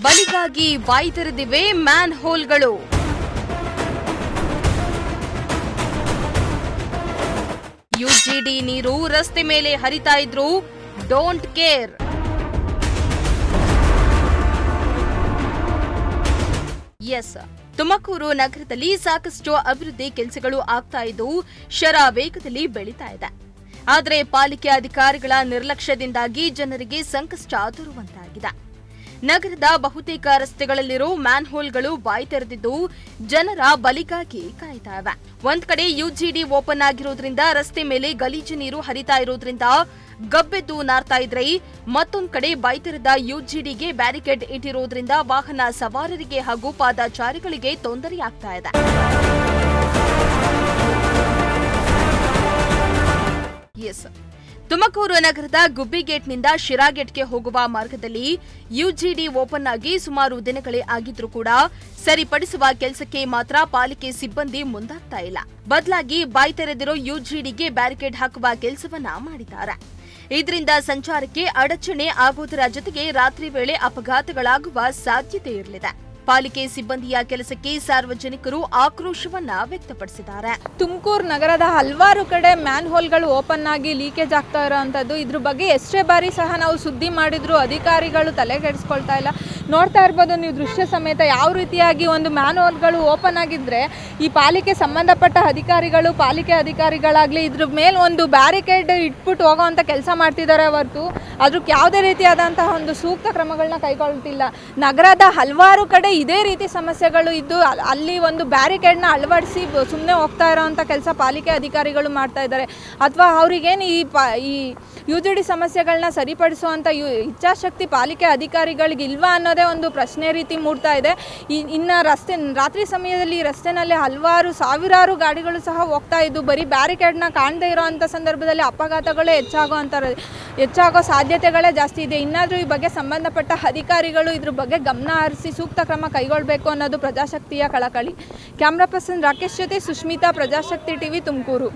ಬಲಿಗಾಗಿ ಬಾಯಿ ತೆರೆದಿವೆ ಮ್ಯಾನ್ ಹೋಲ್ಗಳು. ಯುಜಿಡಿ ನೀರು ರಸ್ತೆ ಮೇಲೆ ಹರಿತಾ ಇದ್ರು, ಡೋಂಟ್ ಕೇರ್. ಎಸ್, ತುಮಕೂರು ನಗರದಲ್ಲಿ ಸಾಕಷ್ಟು ಅಭಿವೃದ್ಧಿ ಕೆಲಸಗಳು ಆಗ್ತಾ ಇದ್ದು ಶರ ವೇಗದಲ್ಲಿ ಬೆಳೀತಾ ಇದೆ. ಆದರೆ ಪಾಲಿಕೆ ಅಧಿಕಾರಿಗಳ ನಿರ್ಲಕ್ಷ್ಯದಿಂದಾಗಿ ಜನರಿಗೆ ಸಂಕಷ್ಟ ತರುವಂತಾಗಿದೆ. ನಗರದ ಬಹುತೇಕ ರಸ್ತೆಗಳಲ್ಲಿರೋ ಮ್ಯಾನ್ ಹೋಲ್ಗಳು ಬಾಯಿ ತೆರೆದಿದ್ದು ಜನರ ಬಲಿಗಾಗಿ ಕಾಯ್ತಾ ಇವೆ. ಒಂದ್ ಕಡೆ ಯುಜಿಡಿ ಓಪನ್ ಆಗಿರೋದ್ರಿಂದ ರಸ್ತೆ ಮೇಲೆ ಗಲೀಜು ನೀರು ಹರಿತಾ ಇರೋದ್ರಿಂದ ಗಬ್ಬೆದ್ದು ನಾರ್ತಾ ಇದ್ರೆ, ಮತ್ತೊಂದ್ ಕಡೆ ಬಾಯಿ ತೆರೆದ ಯುಜಿಡಿಗೆ ಬ್ಯಾರಿಕೇಡ್ ಇಟ್ಟಿರೋದ್ರಿಂದ ವಾಹನ ಸವಾರರಿಗೆ ಹಾಗೂ ಪಾದಚಾರಿಗಳಿಗೆ ತೊಂದರೆಯಾಗ್ತಾ ಇದೆ. ಎಸ್, ತುಮಕೂರು ನಗರದ ಗುಬ್ಬಿಗೇಟ್ನಿಂದ ಶಿರಾಗೇಟ್ಗೆ ಹೋಗುವ ಮಾರ್ಗದಲ್ಲಿ ಯುಜಿಡಿ ಓಪನ್ ಆಗಿ ಸುಮಾರು ದಿನಗಳೇ ಆಗಿದ್ರೂ ಕೂಡ ಸರಿಪಡಿಸುವ ಕೆಲಸಕ್ಕೆ ಮಾತ್ರ ಪಾಲಿಕೆ ಸಿಬ್ಬಂದಿ ಮುಂದಾಗ್ತಾ ಇಲ್ಲ. ಬದಲಾಗಿ ಬಾಯಿ ತೆರೆದಿರೋ ಯುಜಿಡಿಗೆ ಬ್ಯಾರಿಕೇಡ್ ಹಾಕುವ ಕೆಲಸವನ್ನ ಮಾಡಿದ್ದಾರೆ. ಇದರಿಂದ ಸಂಚಾರಕ್ಕೆ ಅಡಚಣೆ ಆಗುವುದರ ಜೊತೆಗೆ ರಾತ್ರಿ ವೇಳೆ ಅಪಘಾತಗಳಾಗುವ ಸಾಧ್ಯತೆ ಇರಲಿದೆ. ಪಾಲಿಕೆ ಸಿಬ್ಬಂದಿಯ ಕೆಲಸಕ್ಕೆ ಸಾರ್ವಜನಿಕರು ಆಕ್ರೋಶವನ್ನ ವ್ಯಕ್ತಪಡಿಸಿದ್ದಾರೆ. ತುಮಕೂರು ನಗರದ ಹಲವಾರು ಕಡೆ ಮ್ಯಾನ್ ಹೋಲ್ಗಳು ಓಪನ್ ಆಗಿ ಲೀಕೇಜ್ ಆಗ್ತಾ ಇರೋವಂಥದ್ದು. ಇದ್ರ ಬಗ್ಗೆ ಎಷ್ಟೇ ಬಾರಿ ಸಹ ನಾವು ಸುದ್ದಿ ಮಾಡಿದ್ರು ಅಧಿಕಾರಿಗಳು ತಲೆ ಕೆಡಿಸ್ಕೊಳ್ತಾ ಇಲ್ಲ. ನೋಡ್ತಾ ಇರ್ಬೋದು ನೀವು ದೃಶ್ಯ ಸಮೇತ ಯಾವ ರೀತಿಯಾಗಿ ಒಂದು ಮ್ಯಾನ್ ಹೋಲ್ಗಳು ಓಪನ್ ಆಗಿದ್ರೆ ಈ ಪಾಲಿಕೆ ಸಂಬಂಧಪಟ್ಟ ಅಧಿಕಾರಿಗಳು, ಪಾಲಿಕೆ ಅಧಿಕಾರಿಗಳಾಗಲಿ ಇದ್ರ ಮೇಲೆ ಒಂದು ಬ್ಯಾರಿಕೇಡ್ ಇಟ್ಬಿಟ್ಟು ಹೋಗೋವಂಥ ಕೆಲಸ ಮಾಡ್ತಿದ್ದಾರೆ ಹೊರತು ಅದಕ್ಕೆ ಯಾವುದೇ ರೀತಿಯಾದಂತಹ ಒಂದು ಸೂಕ್ತ ಕ್ರಮಗಳನ್ನ ಕೈಗೊಳ್ತಿಲ್ಲ. ನಗರದ ಹಲವಾರು ಕಡೆ ಇದೇ ರೀತಿ ಸಮಸ್ಯೆಗಳು ಇದ್ದು ಅಲ್ಲಿ ಒಂದು ಬ್ಯಾರಿಕೇಡ್ನ ಅಳವಡಿಸಿ ಸುಮ್ಮನೆ ಹೋಗ್ತಾ ಇರೋವಂಥ ಕೆಲಸ ಪಾಲಿಕೆ ಅಧಿಕಾರಿಗಳು ಮಾಡ್ತಾ ಇದ್ದಾರೆ. ಅಥವಾ ಅವರಿಗೇನು ಈ ಯುಜಿಡಿ ಸಮಸ್ಯೆಗಳನ್ನ ಸರಿಪಡಿಸುವಂಥ ಇಚ್ಛಾಶಕ್ತಿ ಪಾಲಿಕೆ ಅಧಿಕಾರಿಗಳಿಗೆ ಇಲ್ವಾ ಅನ್ನೋದೇ ಒಂದು ಪ್ರಶ್ನೆ ರೀತಿ ಮೂಡ್ತಾ ಇದೆ. ಇನ್ನು ರಾತ್ರಿ ಸಮಯದಲ್ಲಿ ರಸ್ತೆನಲ್ಲಿ ಸಾವಿರಾರು ಗಾಡಿಗಳು ಸಹ ಹೋಗ್ತಾ ಇದ್ದು ಬರೀ ಬ್ಯಾರಿಕೇಡ್ನ ಕಾಣದೇ ಇರೋವಂಥ ಸಂದರ್ಭದಲ್ಲಿ ಅಪಘಾತಗಳೇ ಹೆಚ್ಚಾಗೋ ಸಾಧ್ಯತೆಗಳೇ ಜಾಸ್ತಿ ಇದೆ. ಇನ್ನಾದರೂ ಈ ಬಗ್ಗೆ ಸಂಬಂಧಪಟ್ಟ ಅಧಿಕಾರಿಗಳು ಇದ್ರ ಬಗ್ಗೆ ಗಮನ ಹರಿಸಿ ಸೂಕ್ತ ಕ್ರಮ ಕೈಗೊಳ್ಳಬೇಕು ಅನ್ನೋದು ಪ್ರಜಾಶಕ್ತಿಯ ಕಳಕಳಿ. ಕ್ಯಾಮ್ರಾ ಪರ್ಸನ್ ರಾಕೇಶ್ ಜೊತೆ ಸುಷ್ಮಿತಾ, ಪ್ರಜಾಶಕ್ತಿ ಟಿವಿ, ತುಮಕೂರು.